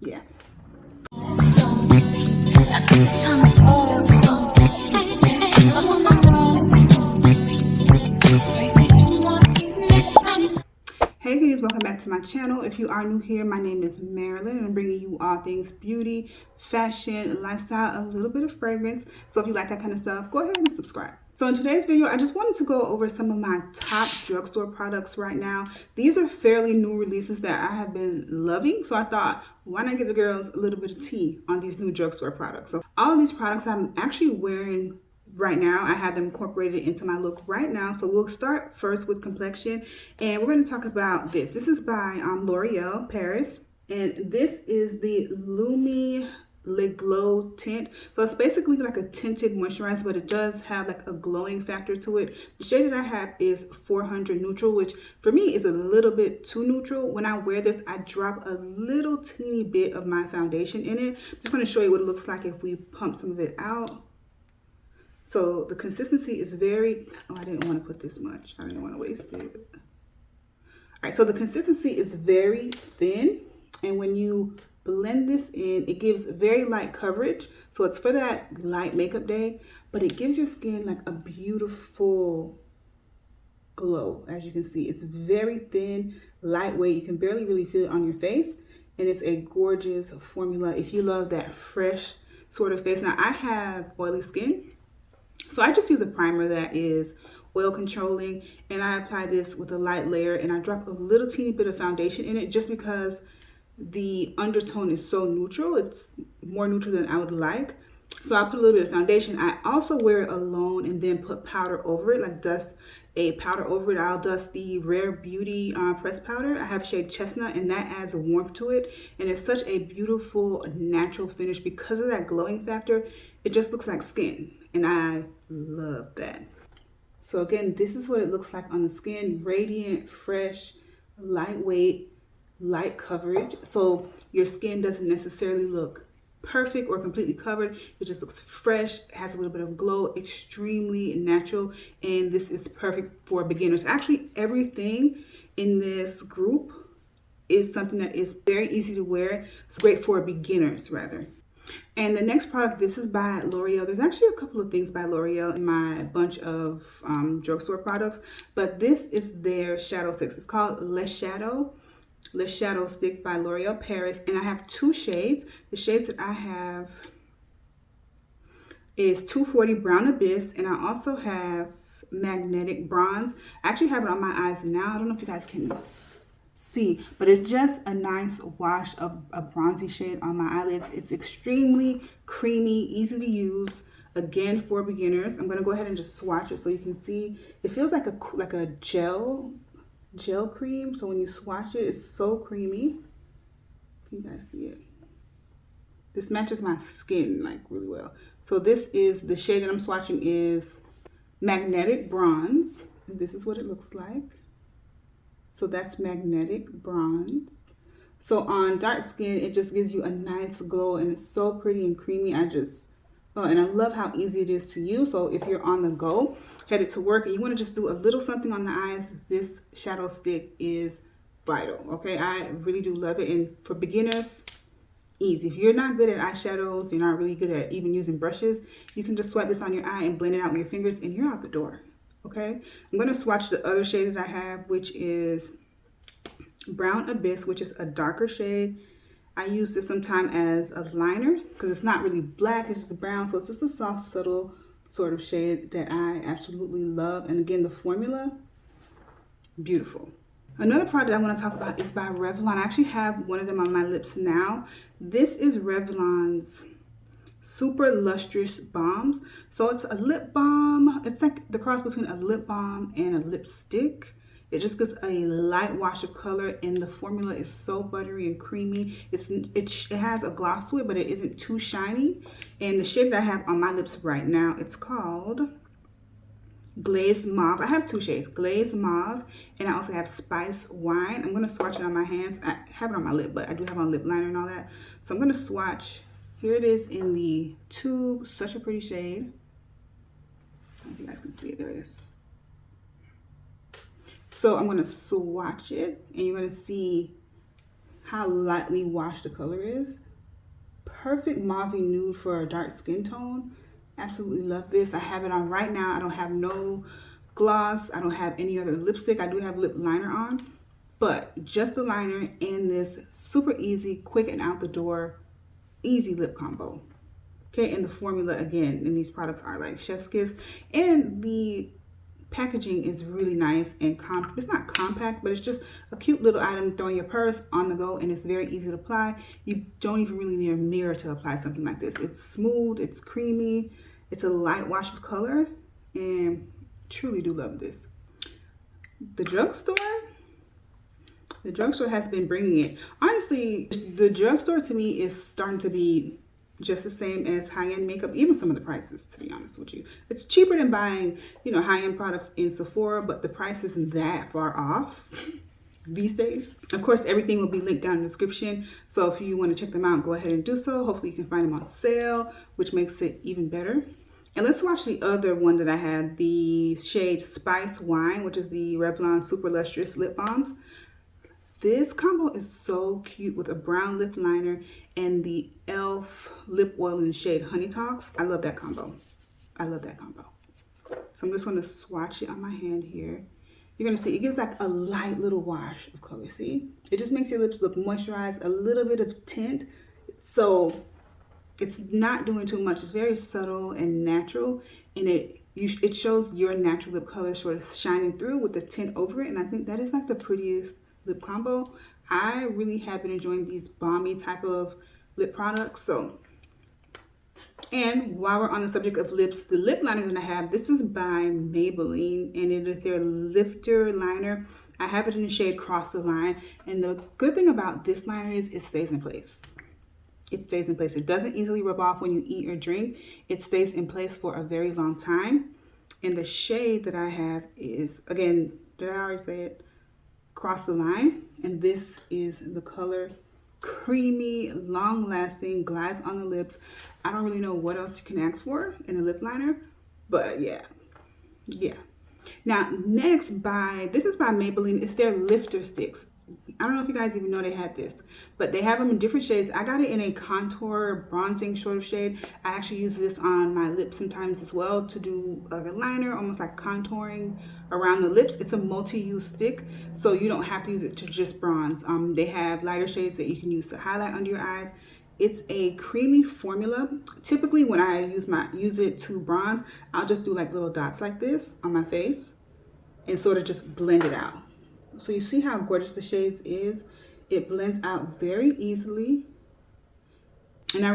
Yeah. Hey guys, welcome back to my channel. If you are new here, my name is Marilyn and I'm bringing you all things beauty, fashion, lifestyle, a little bit of fragrance. So if you like that kind of stuff, go ahead and subscribe. So in today's video, I just wanted to go over some of my top drugstore products right now. These are fairly new releases that I have been loving. So I thought, why not give the girls a little bit of tea on these new drugstore products? So all of these products I'm actually wearing right now. I have them incorporated into my look right now. So we'll start first with Complexion, and we're going to talk about this. This is by L'Oreal Paris, and this is the Lumi Le Glow tint. So it's basically like a tinted moisturizer, but it does have like a glowing factor to it. The shade that I have is 400 neutral, which for me is a little bit too neutral. When I wear this, I drop a little teeny bit of my foundation in it. I'm just going to show you what it looks like if we pump some of it out. So the consistency is very, oh, I didn't want to put this much. I didn't want to waste it. All right, so the consistency is very thin. And when you blend this in, it gives very light coverage. So it's for that light makeup day, but it gives your skin like a beautiful glow. As you can see, it's very thin, lightweight. You can barely really feel it on your face. And it's a gorgeous formula if you love that fresh sort of face. Now I have oily skin, so I just use a primer that is oil controlling, and I apply this with a light layer, and I drop a little teeny bit of foundation in it just because the undertone is so neutral. It's more neutral than I would like. So I put a little bit of foundation. I also wear it alone and then put powder over it, like dust a powder over it. I'll dust the Rare Beauty pressed powder. I have shade Chestnut, and that adds a warmth to it. And it's such a beautiful natural finish because of that glowing factor. It just looks like skin, and I love that. So again, this is what it looks like on the skin. Radiant, fresh, lightweight, light coverage. So your skin doesn't necessarily look perfect or completely covered. It just looks fresh, has a little bit of glow, extremely natural, and this is perfect for beginners. Actually, everything in this group is something that is very easy to wear. It's great for beginners rather. And the next product, this is by L'Oreal. There's actually a couple of things by L'Oreal in my bunch of drugstore products, but this is their shadow sticks. It's called Le Shadow Stick by L'Oreal Paris, and I have two shades. The shades that I have is 240 Brown Abyss, and I also have Magnetic Bronze. I actually have it on my eyes now. I don't know if you guys can see, but it's just a nice wash of a bronzy shade on my eyelids. It's extremely creamy, easy to use. Again, for beginners. I'm gonna go ahead and just swatch it so you can see. It feels like a gel cream. So when you swatch it, it's so creamy. Can you guys see it? This matches my skin like really well. So this is the shade that I'm swatching is Magnetic Bronze. And this is what it looks like. So that's Magnetic Bronze. So on dark skin, it just gives you a nice glow, and it's so pretty and creamy. Oh, and I love how easy it is to use. So if you're on the go, headed to work, and you want to just do a little something on the eyes, this shadow stick is vital. Okay, I really do love it. And for beginners, easy. If you're not good at eyeshadows, you're not really good at even using brushes, you can just swipe this on your eye and blend it out with your fingers, and you're out the door. Okay, I'm going to swatch the other shade that I have, which is Brown Abyss, which is a darker shade. I use this sometimes as a liner because it's not really black, it's just brown. So it's just a soft, subtle sort of shade that I absolutely love. And again, the formula, beautiful. Another product I want to talk about is by Revlon. I actually have one of them on my lips now. This is Revlon's Super Lustrous Balms. So it's a lip balm. It's like the cross between a lip balm and a lipstick. It just gives a light wash of color, and the formula is so buttery and creamy. It has a gloss to it, but it isn't too shiny. And the shade that I have on my lips right now, it's called Glazed Mauve. I have two shades, Glazed Mauve, and I also have Spice Wine. I'm going to swatch it on my hands. I have it on my lip, but I do have on lip liner and all that. So I'm going to swatch. Here it is in the tube. Such a pretty shade. I don't know if you guys can see it. There it is. So I'm going to swatch it, and you're going to see how lightly washed the color is. Perfect mauve nude for a dark skin tone. Absolutely love this. I have it on right now. I don't have no gloss. I don't have any other lipstick. I do have lip liner on, but just the liner in this super easy, quick and out the door, easy lip combo. Okay, and the formula again in these products are like chef's kiss, and the packaging is really nice and it's not compact, but it's just a cute little item to throw in your purse on the go, and it's very easy to apply. You don't even really need a mirror to apply something like this. It's smooth, it's creamy, it's a light wash of color, and truly do love this. The drugstore has been bringing it. Honestly, the drugstore to me is starting to be just the same as high-end makeup, even some of the prices, to be honest with you. It's cheaper than buying, you know, high-end products in Sephora, but the price isn't that far off these days. Of course, everything will be linked down in the description, so if you want to check them out, go ahead and do so. Hopefully you can find them on sale, which makes it even better. And let's watch the other one that I had, the shade Spice Wine, which is the Revlon Super Lustrous Lip Balms. This combo is so cute with a brown lip liner and the e.l.f. lip oil in the shade Honey Talks. I love that combo. I love that combo. So I'm just going to swatch it on my hand here. You're going to see it gives like a light little wash of color. See? It just makes your lips look moisturized, a little bit of tint. So it's not doing too much. It's very subtle and natural, and it shows your natural lip color sort of shining through with the tint over it. And I think that is like the prettiest lip combo. I really have been enjoying these balmy type of lip products. So, and while we're on the subject of lips, the lip liner that I have, this is by Maybelline, and it is their lifter liner. I have it in the shade Cross the Line, and the good thing about this liner is it stays in place. It stays in place. It doesn't easily rub off when you eat or drink. It stays in place for a very long time. And the shade that I have is, again, did I already say it? Cross the Line, and this is the color. Creamy, long lasting, glides on the lips. I don't really know what else you can ask for in a lip liner, but yeah. Now next, this is by Maybelline. It's their lifter sticks. I don't know if you guys even know they had this, but they have them in different shades. I got it in a contour bronzing sort of shade. I actually use this on my lips sometimes as well to do like a liner, almost like contouring around the lips. It's a multi-use stick, so you don't have to use it to just bronze. They have lighter shades that you can use to highlight under your eyes. It's a creamy formula. Typically when I use it to bronze, I'll just do like little dots like this on my face and sort of just blend it out. So you see how gorgeous the shades is. It blends out very easily. And I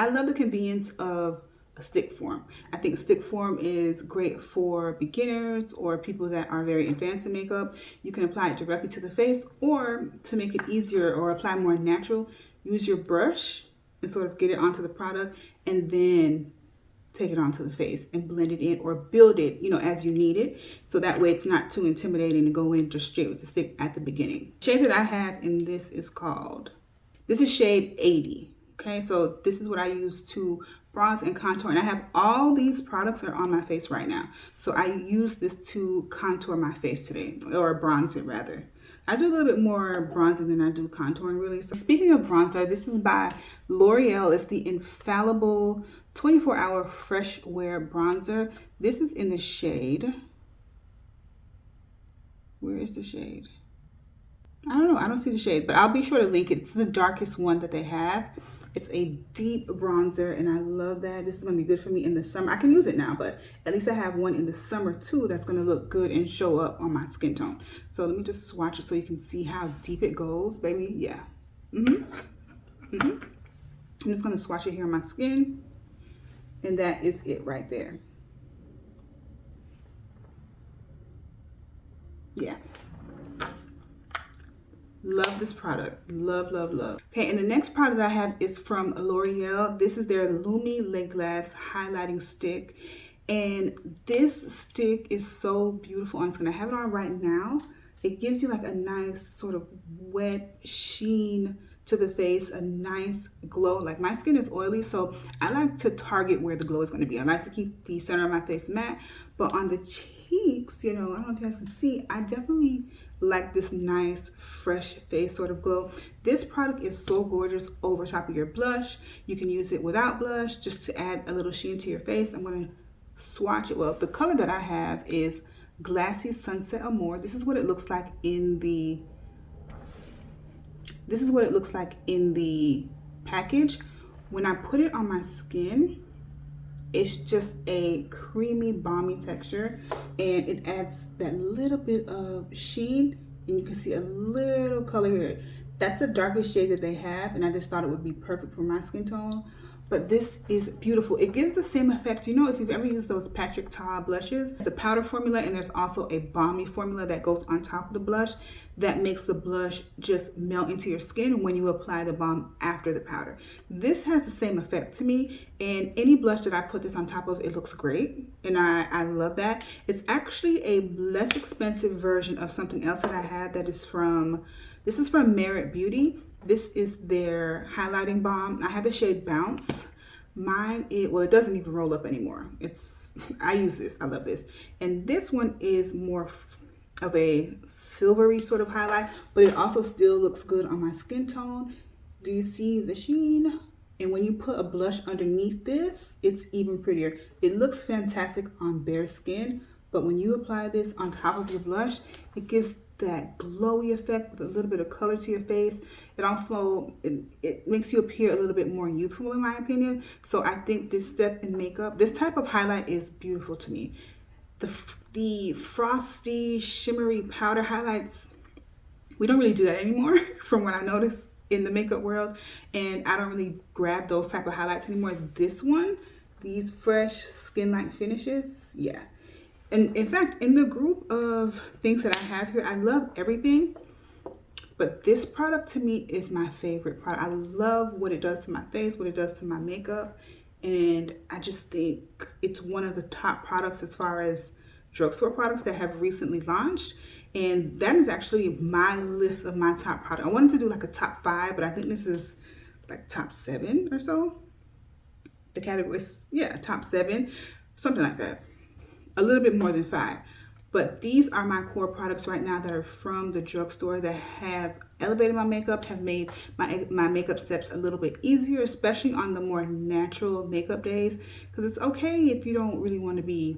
love the convenience of a stick form. I think stick form is great for beginners or people that are very advanced in makeup. You can apply it directly to the face, or to make it easier or apply more natural, use your brush and sort of get it onto the product, and then take it onto the face and blend it in or build it, you know, as you need it. So that way it's not too intimidating to go in just straight with the stick at the beginning. The shade that I have in this is this is shade 80. Okay, so this is what I use to bronze and contour, and I have all these products are on my face right now. So I use this to contour my face today, or bronze it rather. I do a little bit more bronzing than I do contouring really. So speaking of bronzer, this is by L'Oreal. It's the Infallible 24-Hour Fresh Wear Bronzer. This is in the shade, where is the shade? I don't know, I don't see the shade, but I'll be sure to link it. It's the darkest one that they have. It's a deep bronzer, and I love that. This is gonna be good for me in the summer. I can use it now, but at least I have one in the summer too that's gonna look good and show up on my skin tone. So let me just swatch it so you can see how deep it goes, baby. Yeah. I'm just gonna swatch it here on my skin, and that is it right there. Yeah. Love this product. Love, love, love. Okay, and the next product I have is from L'Oreal. This is their Lumi Lip Glass Highlighting Stick. And this stick is so beautiful. I'm just going to have it on right now. It gives you like a nice sort of wet sheen to the face, a nice glow. Like, my skin is oily, so I like to target where the glow is going to be. I like to keep the center of my face matte, but on the cheeks, you know, I don't know if you guys can see, I definitely like this nice fresh face sort of glow. This product is so gorgeous over top of your blush. You can use it without blush just to add a little sheen to your face. I'm going to swatch it. Well, the color that I have is Glassy Sunset Amore. This is what it looks like in the package. When I put it on my skin, it's just a creamy, balmy texture, and it adds that little bit of sheen, and you can see a little color here. That's the darkest shade that they have, and I just thought it would be perfect for my skin tone. But this is beautiful. It gives the same effect. You know, if you've ever used those Patrick Ta blushes, it's a powder formula, and there's also a balmy formula that goes on top of the blush that makes the blush just melt into your skin when you apply the balm after the powder. This has the same effect to me, and any blush that I put this on top of, it looks great, and I love that. It's actually a less expensive version of something else that I have that is from, this is from Merit Beauty. This is their highlighting balm. I have the shade Bounce. Mine, well, it doesn't even roll up anymore. I use this, I love this. And this one is more of a silvery sort of highlight, but it also still looks good on my skin tone. Do you see the sheen? And when you put a blush underneath this, it's even prettier. It looks fantastic on bare skin, but when you apply this on top of your blush, it gives that glowy effect with a little bit of color to your face. It also, it makes you appear a little bit more youthful in my opinion. So I think this step in makeup, this type of highlight is beautiful to me. The frosty, shimmery powder highlights, we don't really do that anymore from what I noticed in the makeup world. And I don't really grab those type of highlights anymore. This one, these fresh skin-like finishes, yeah. And in fact, in the group of things that I have here, I love everything, but this product to me is my favorite product. I love what it does to my face, what it does to my makeup, and I just think it's one of the top products as far as drugstore products that have recently launched. And that is actually my list of my top product. I wanted to do like a top 5, but I think this is like top 7 or so. The category is, yeah, top 7, something like that. A little bit more than 5, but these are my core products right now that are from the drugstore that have elevated my makeup, have made my makeup steps a little bit easier, especially on the more natural makeup days, because it's okay if you don't really want to be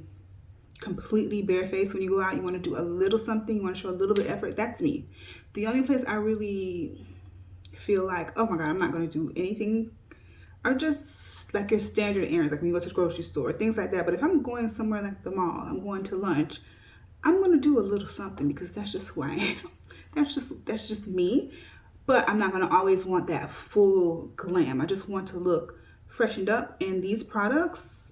completely barefaced when you go out. You want to do a little something, you want to show a little bit of effort. That's me. The only place I really feel like, oh my god, I'm not going to do anything, are just like your standard errands, like when you go to the grocery store, things like that. But if I'm going somewhere like the mall, I'm going to lunch, I'm going to do a little something because that's just who I am. That's just me. But I'm not going to always want that full glam. I just want to look freshened up, and these products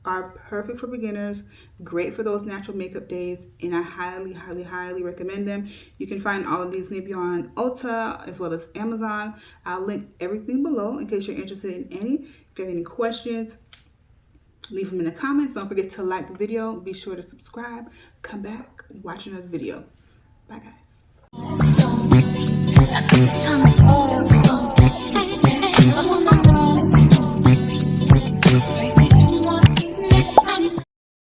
are perfect for beginners, great for those natural makeup days, and I highly, highly, highly recommend them. You can find all of these maybe on Ulta as well as Amazon. I'll link everything below in case you're interested in any. If you have any questions, leave them in the comments. Don't forget to like the video. Be sure to subscribe. Come back, watch another video. Bye, guys.